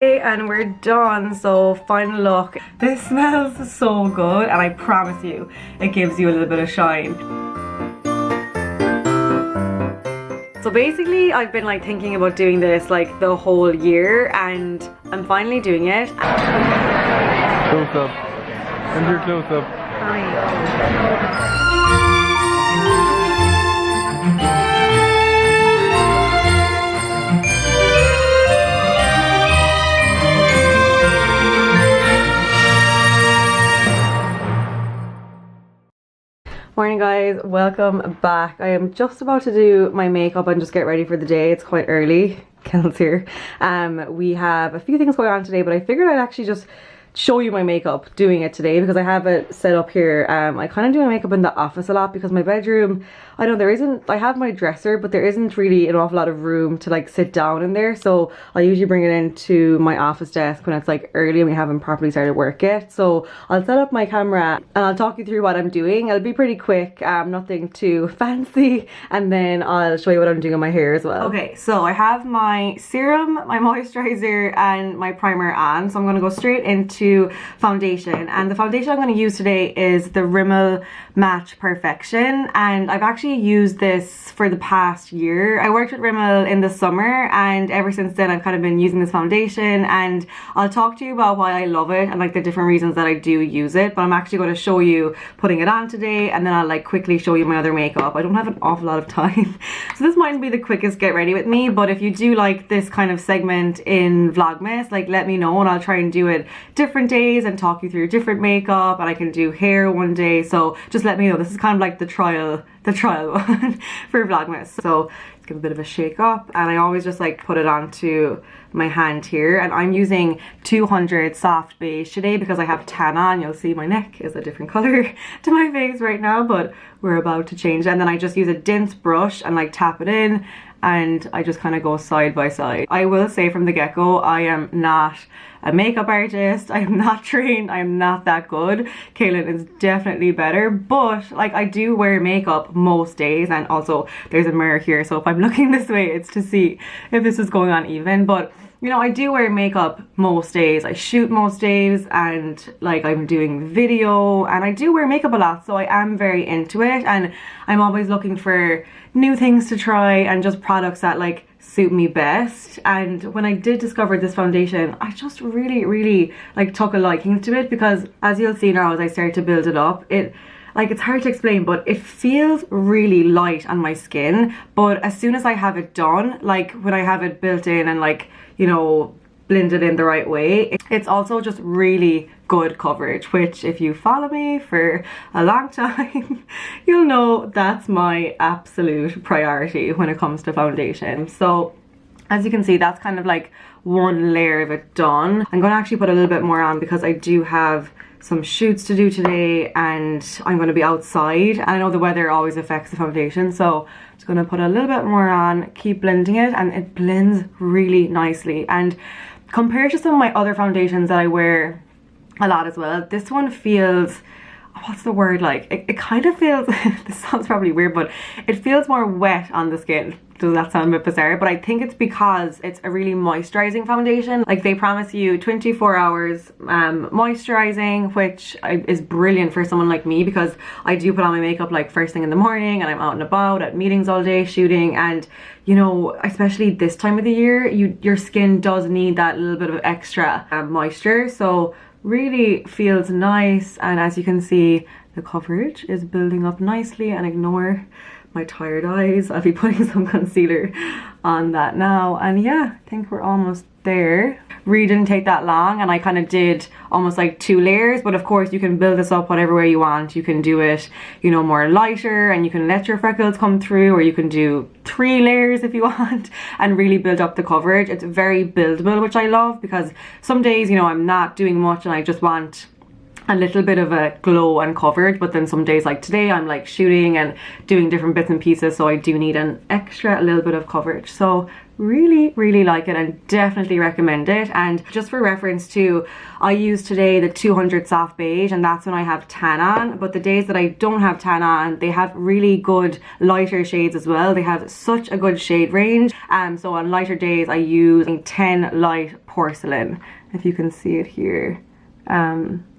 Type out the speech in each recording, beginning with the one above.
And we're done, so final look. This smells so good and I promise you it gives you a little bit of shine. So basically I've been like thinking about doing this like the whole year and I'm finally doing it. Close up. And your close up. Morning guys, welcome back. I am just about to do my makeup and just get ready for the day. It's quite early. Kel's here. We have a few things going on today, but I figured I'd actually just show you my makeup doing it today because I have it set up here. I kind of do my makeup in the office a lot because my bedroom, I know there isn't, I have my dresser, but there isn't really an awful lot of room to like sit down in there, so I usually bring it into my office desk when it's like early and we haven't properly started work yet. So I'll set up my camera and I'll talk you through what I'm doing. It'll be pretty quick, nothing too fancy, and then I'll show you what I'm doing on my hair as well. Okay, so I have my serum, my moisturizer and my primer on, so I'm going to go straight into foundation. And the foundation I'm going to use today is the Rimmel Match Perfection, and I've actually used this for the past year. I worked with Rimmel in the summer and ever since then I've kind of been using this foundation, and I'll talk to you about why I love it and like the different reasons that I do use it, but I'm actually going to show you putting it on today and then I'll like quickly show you my other makeup. I don't have an awful lot of time so this might be the quickest get ready with me, but if you do like this kind of segment in Vlogmas, like let me know and I'll try and do it different days and talk you through different makeup, and I can do hair one day, so just let me know. This is kind of like the trial one for Vlogmas. So let's give a bit of a shake up, and I always just like put it onto my hand here, and I'm using 200 soft beige today because I have tan on. You'll see my neck is a different color to my face right now, but we're about to change. And then I just use a dense brush and like tap it in, and I just kind of go side by side. I will say from the get-go, I am not a makeup artist. I am not trained. I am not that good. Kaylin is definitely better, but like I do wear makeup most days, and also there's a mirror here, so if I'm looking this way it's to see if this is going on even. But you know, I do wear makeup most days. I shoot most days, and like I'm doing video, and I do wear makeup a lot, so I am very into it, and I'm always looking for new things to try and just products that like suit me best. And when I did discover this foundation, I just really like took a liking to it, because as you'll see now as I start to build it up, it's hard to explain, but it feels really light on my skin. But as soon as I have it done, like when I have it built in and like, you know, blended in the right way, it's also just really good coverage, which if you follow me for a long time you'll know that's my absolute priority when it comes to foundation. So as you can see, that's kind of like one layer of it done. I'm going to actually put a little bit more on because I do have some shoots to do today and I'm going to be outside, and I know the weather always affects the foundation, so I'm just going to put a little bit more on, keep blending it, and it blends really nicely. And compared to some of my other foundations that I wear a lot as well, this one feels, what's the word, like it kind of feels this sounds probably weird, but it feels more wet on the skin. Does that sound a bit bizarre? But I think it's because it's a really moisturizing foundation. Like they promise you 24 hours moisturizing, which is brilliant for someone like me, because I do put on my makeup like first thing in the morning and I'm out and about at meetings all day shooting, and you know, especially this time of the year, your skin does need that little bit of extra moisture. So really feels nice, and as you can see, the coverage is building up nicely. And ignore my tired eyes, I'll be putting some concealer on that now. And yeah, I think we're almost there. Really didn't take that long, and I kind of did almost like 2 layers, but of course you can build this up whatever way you want. You can do it, you know, more lighter and you can let your freckles come through, or you can do 3 layers if you want and really build up the coverage. It's very buildable, which I love, because some days, you know, I'm not doing much and I just want a little bit of a glow and coverage, but then some days like today I'm like shooting and doing different bits and pieces, so I do need a little bit of coverage. So really like it and definitely recommend it. And just for reference too, I use today the 200 soft beige, and that's when I have tan on. But the days that I don't have tan on, they have really good lighter shades as well. They have such a good shade range. So on lighter days I use 10 light porcelain, if you can see it here.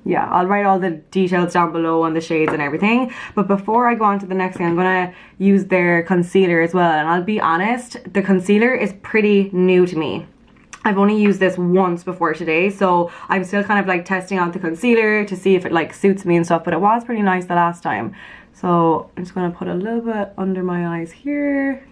Yeah, I'll write all the details down below on the shades and everything. But before I go on to the next thing, I'm gonna use their concealer as well. And I'll be honest, the concealer is pretty new to me. I've only used this once before today, so I'm still kind of like testing out the concealer to see if it like suits me and stuff, but it was pretty nice the last time. So I'm just gonna put a little bit under my eyes here.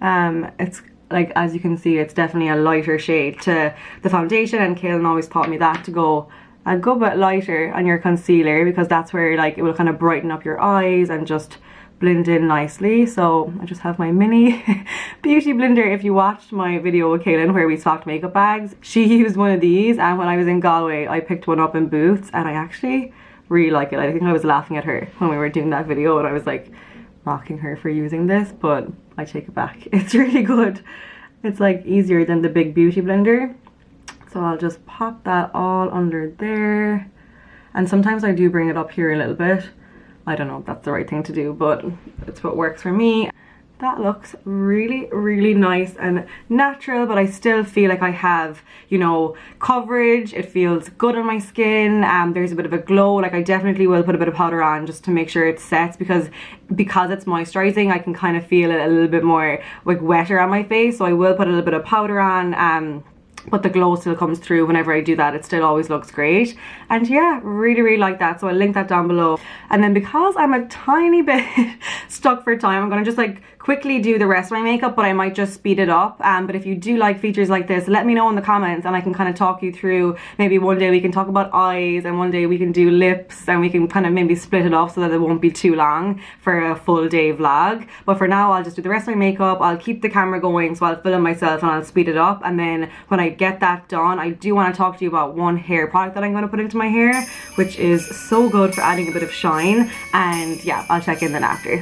It's like, as you can see, it's definitely a lighter shade to the foundation, and Kaylin always taught me that to go a good bit lighter on your concealer, because that's where like it will kind of brighten up your eyes and just blend in nicely. So I just have my mini beauty blender. If you watched my video with Kaylin where we swapped makeup bags, she used one of these, and when I was in Galway I picked one up in Boots, and I actually really like it. I think I was laughing at her when we were doing that video, and I was like mocking her for using this, but I take it back. It's really good. It's like easier than the big beauty blender. So I'll just pop that all under there. And sometimes I do bring it up here a little bit. I don't know if that's the right thing to do, but it's what works for me. That looks really nice and natural, but I still feel like I have, you know, coverage. It feels good on my skin. There's a bit of a glow. Like, I definitely will put a bit of powder on just to make sure it sets, because it's moisturizing, I can kind of feel it a little bit more like wetter on my face. So I will put a little bit of powder on. But the glow still comes through whenever I do that. It still always looks great. And yeah, really like that. So I'll link that down below. And then because I'm a tiny bit stuck for time, I'm gonna just like quickly do the rest of my makeup, but I might just speed it up. But if you do like features like this, let me know in the comments, and I can kind of talk you through. Maybe one day we can talk about eyes, and one day we can do lips, and we can kind of maybe split it off so that it won't be too long for a full day vlog. But for now, I'll just do the rest of my makeup. I'll keep the camera going, so I'll film myself and I'll speed it up. And then when I get that done, I do want to talk to you about one hair product that I'm going to put into my hair, which is so good for adding a bit of shine. And yeah, I'll check in then after.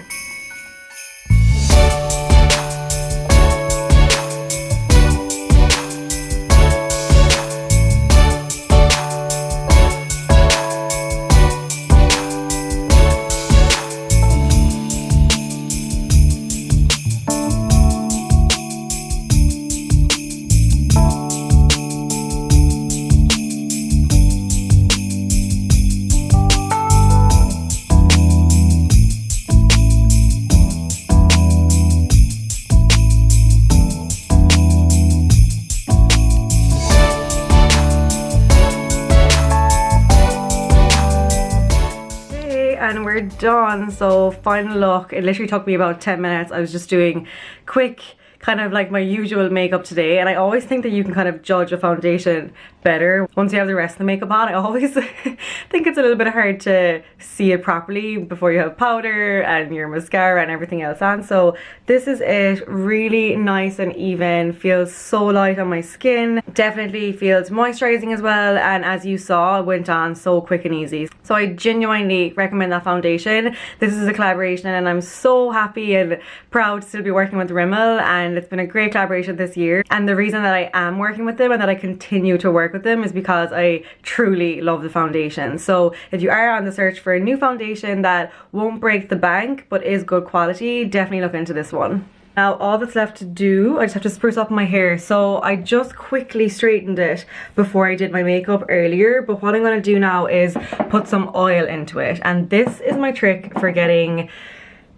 And we're done. So final look. It literally took me about 10 minutes. I was just doing quick, kind of like my usual makeup today, and I always think that you can kind of judge a foundation better once you have the rest of the makeup on. I always think it's a little bit hard to see it properly before you have powder and your mascara and everything else on. So this is it. Really nice and even, feels so light on my skin, definitely feels moisturizing as well, and as you saw, it went on so quick and easy. So I genuinely recommend that foundation. This is a collaboration, and I'm so happy and proud to still be working with Rimmel, and it's been a great collaboration this year. And the reason that I am working with them and that I continue to work with them is because I truly love the foundation. So if you are on the search for a new foundation that won't break the bank but is good quality, definitely look into this one. Now all that's left to do, I just have to spruce up my hair. So I just quickly straightened it before I did my makeup earlier, but what I'm going to do now is put some oil into it. And this is my trick for getting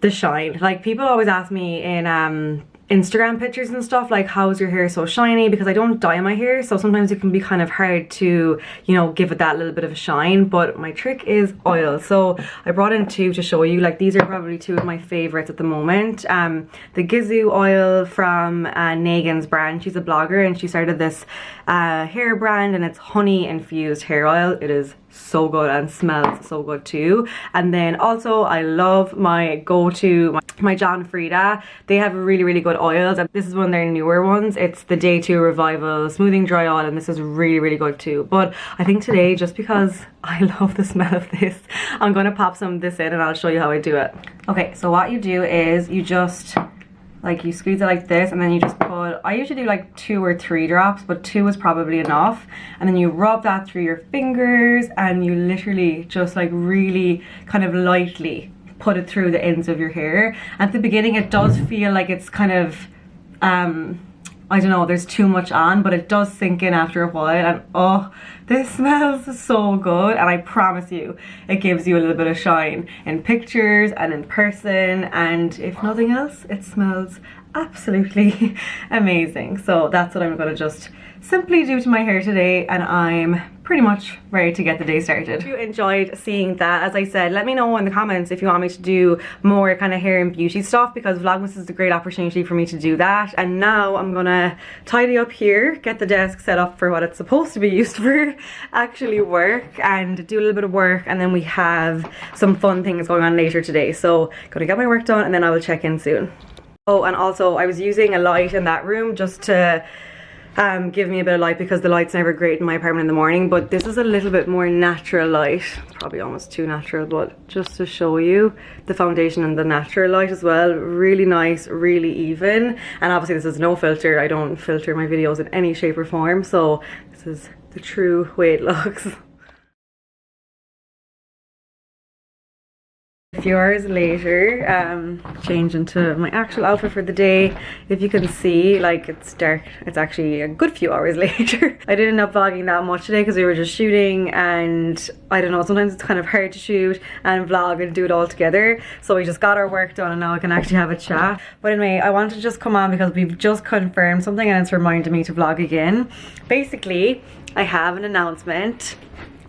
the shine. Like, people always ask me in Instagram pictures and stuff, like, how's your hair so shiny? Because I don't dye my hair, so sometimes it can be kind of hard to, you know, give it that little bit of a shine. But my trick is oil. So I brought in two to show you. Like, these are probably two of my favorites at the moment. The Gizu oil from Nagan's brand. She's a blogger and she started this hair brand, and it's honey infused hair oil. It is so good and smells so good too. And then also I love my go-to, my John Frieda. They have really good oils, and this is one of their newer ones. It's the Day 2 Revival Smoothing Dry Oil, and this is really good too. But I think today, just because I love the smell of this, I'm gonna pop some of this in and I'll show you how I do it. Okay, so what you do is you just like you squeeze it like this, and then you just put, I usually do like 2 or 3 drops, but 2 is probably enough. And then you rub that through your fingers, and you literally just like really kind of lightly put it through the ends of your hair. At the beginning it does feel like it's kind of I don't know, there's too much on, but it does sink in after a while, and oh, this smells so good. And I promise you, it gives you a little bit of shine in pictures and in person, and if nothing else, it smells absolutely amazing. So that's what I'm gonna just simply do to my hair today, and I'm pretty much ready to get the day started. If you enjoyed seeing that, as I said, let me know in the comments if you want me to do more kind of hair and beauty stuff, because Vlogmas is a great opportunity for me to do that. And now I'm gonna tidy up here, get the desk set up for what it's supposed to be used for, actually work and do a little bit of work, and then we have some fun things going on later today. So gonna get my work done, and then I will check in soon. Oh, and also I was using a light in that room just to give me a bit of light, because the light's never great in my apartment in the morning, but this is a little bit more natural light. It's probably almost too natural, but just to show you the foundation and the natural light as well. Really nice, really even, and obviously this is no filter. I don't filter my videos in any shape or form, so this is the true way it looks. A few hours later, changed into my actual outfit for the day. If you can see, like, it's dark. It's actually a good few hours later. I didn't end up vlogging that much today because we were just shooting, and I don't know, sometimes it's kind of hard to shoot and vlog and do it all together. So we just got our work done, and now I can actually have a chat. But anyway, I wanted to just come on because we've just confirmed something, and it's reminded me to vlog again. Basically, I have an announcement.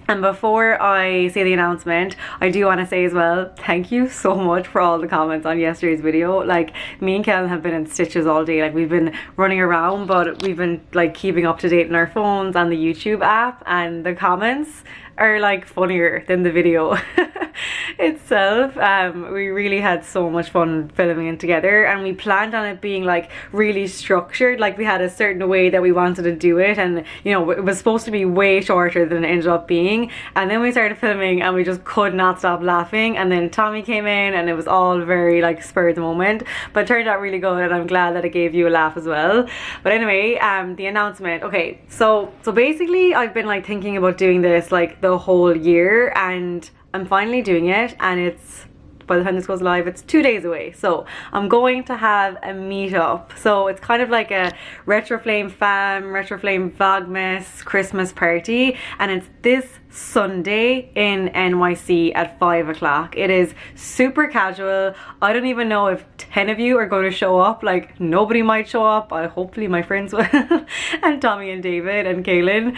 And before I say the announcement, I do want to say as well, thank you so much for all the comments on yesterday's video. Like, me and Kellen have been in stitches all day. Like, we've been running around, but we've been like keeping up to date on our phones and the YouTube app, and the comments are like funnier than the video itself. We really had so much fun filming it together, and we planned on it being like really structured. Like, we had a certain way that we wanted to do it, and you know, it was supposed to be way shorter than it ended up being. And then we started filming and we just could not stop laughing, and then Tommy came in, and it was all very like spur of the moment, but it turned out really good, and I'm glad that it gave you a laugh as well. But anyway, the announcement. Okay, so basically I've been like thinking about doing this like the whole year, and I'm finally doing it, and it's, by the time this goes live, it's 2 days away. So I'm going to have a meetup. So it's kind of like a Retroflame fam, Retroflame Vlogmas Christmas party, and it's this Sunday in NYC at 5 o'clock. It is super casual. I don't even know if 10 of you are going to show up. Like, nobody might show up. Hopefully my friends will and Tommy and David and Kaylin.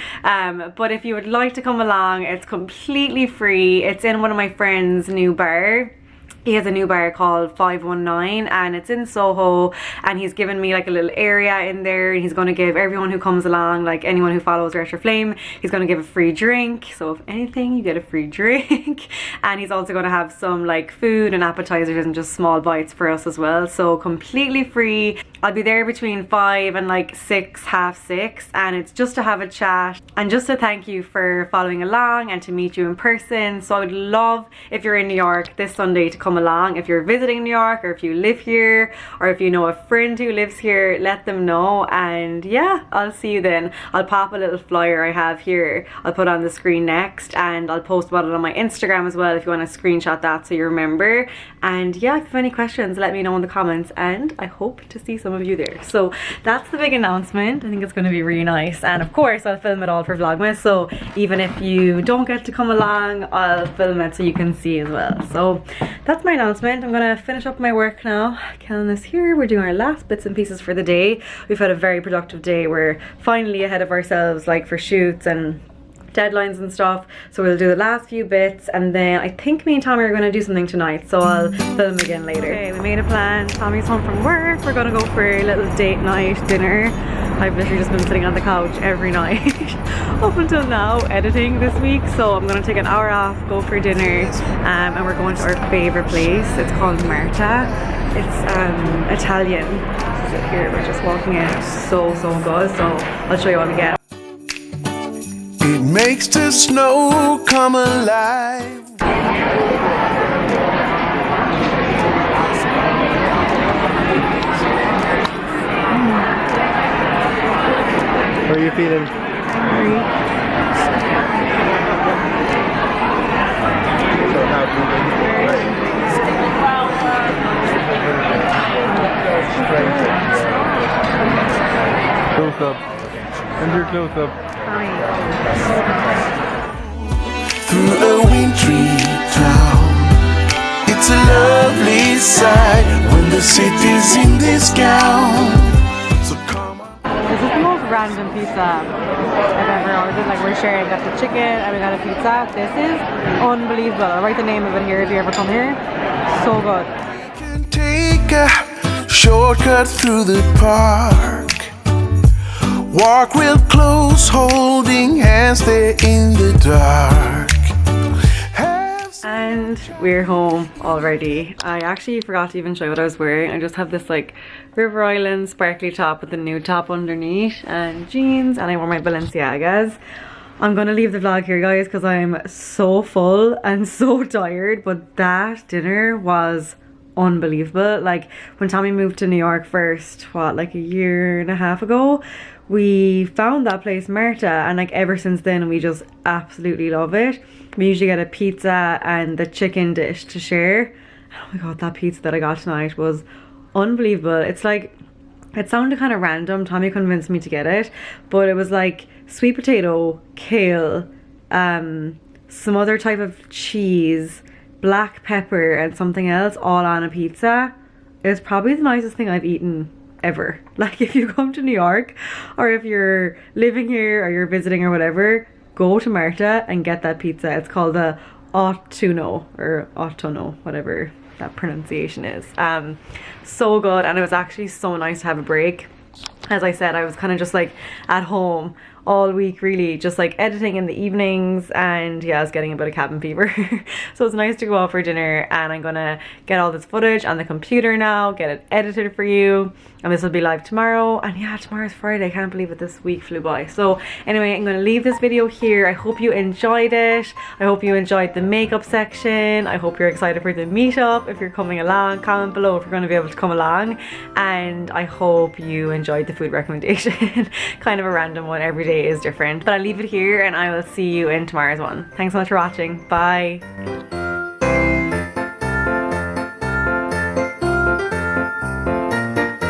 But if you would like to come along, it's completely free. It's in one of my friends' new bar. He has a new bar called 519, and it's in Soho, and he's given me like a little area in there, and he's going to give everyone who comes along, like anyone who follows Retroflame, he's going to give a free drink. So if anything, you get a free drink. And he's also going to have some like food and appetizers and just small bites for us as well. So completely free. I'll be there between 5 and like 6, half 6, and it's just to have a chat and just to thank you for following along and to meet you in person. So I would love, if you're in New York this Sunday, to come along. If you're visiting New York, or if you live here, or if you know a friend who lives here, let them know. And yeah, I'll see you then. I'll pop a little flyer I have here, I'll put on the screen next, and I'll post about it on my Instagram as well if you want to screenshot that so you remember. And yeah, if you have any questions, let me know in the comments, and I hope to see some of you there. So that's the big announcement. I think it's going to be really nice, and of course I'll film it all for Vlogmas, so even if you don't get to come along, I'll film it so you can see as well. So that's my announcement. I'm gonna finish up my work now. Kellen is here. We're doing our last bits and pieces for the day. We've had a very productive day. We're finally ahead of ourselves, like for shoots and deadlines and stuff. So we'll do the last few bits, and then I think me and Tommy are gonna do something tonight, so I'll film again later. Okay, we made a plan. Tommy's home from work. We're gonna go for a little date night dinner. I've literally just been sitting on the couch every night up until now editing this week, so I'm gonna take an hour off, go for dinner, and we're going to our favorite place. It's called Marta. It's Italian. This is it here. We're just walking in. It's so good. So I'll show you what we get. It makes the snow come alive. are you feeling? Close up. Andrew, close up. Through a wintry town, it's a lovely sight when the city's in this gown. So come on. This is the most random pizza I've ever ordered. Like, we're sharing, got the chicken and we got a pizza. This is unbelievable. I'll write the name of it here if you ever come here. So good. We can take a shortcut through the park. Walk real close, holding hands there in the dark. And we're home already. I actually forgot to even show you what I was wearing. I just have this like River Island sparkly top with the nude top underneath and jeans, and I wore my Balenciagas. I'm gonna leave the vlog here, guys, because I'm so full and so tired, but that dinner was unbelievable. Like, when Tommy moved to New York first, what, like a year and a half ago, we found that place, Marta, and like ever since then we just absolutely love it. We usually get a pizza and the chicken dish to share. Oh my god, that pizza that I got tonight was unbelievable. It's like, it sounded kind of random. Tommy convinced me to get it, but it was like sweet potato, kale, some other type of cheese, black pepper and something else all on a pizza. It was probably the nicest thing I've eaten ever. Like, if you come to New York, or if you're living here or you're visiting or whatever, go to Marta and get that pizza. It's called the Ottuno, or Ottono, whatever that pronunciation is. So good, and it was actually so nice to have a break. As I said, I was kind of just like at home all week, really, just like editing in the evenings, and yeah, I was getting a bit of cabin fever. So it's nice to go out for dinner, and I'm gonna get all this footage on the computer now, get it edited for you, and this will be live tomorrow. And yeah, tomorrow's Friday. I can't believe it, this week flew by. So anyway, I'm gonna leave this video here. I hope you enjoyed it. I hope you enjoyed the makeup section. I hope you're excited for the meetup. If you're coming along, comment below if you're going to be able to come along, and I hope you enjoyed the food recommendation. Kind of a random one, every day is different, but I'll leave it here and I will see you in tomorrow's one. Thanks so much for watching. Bye.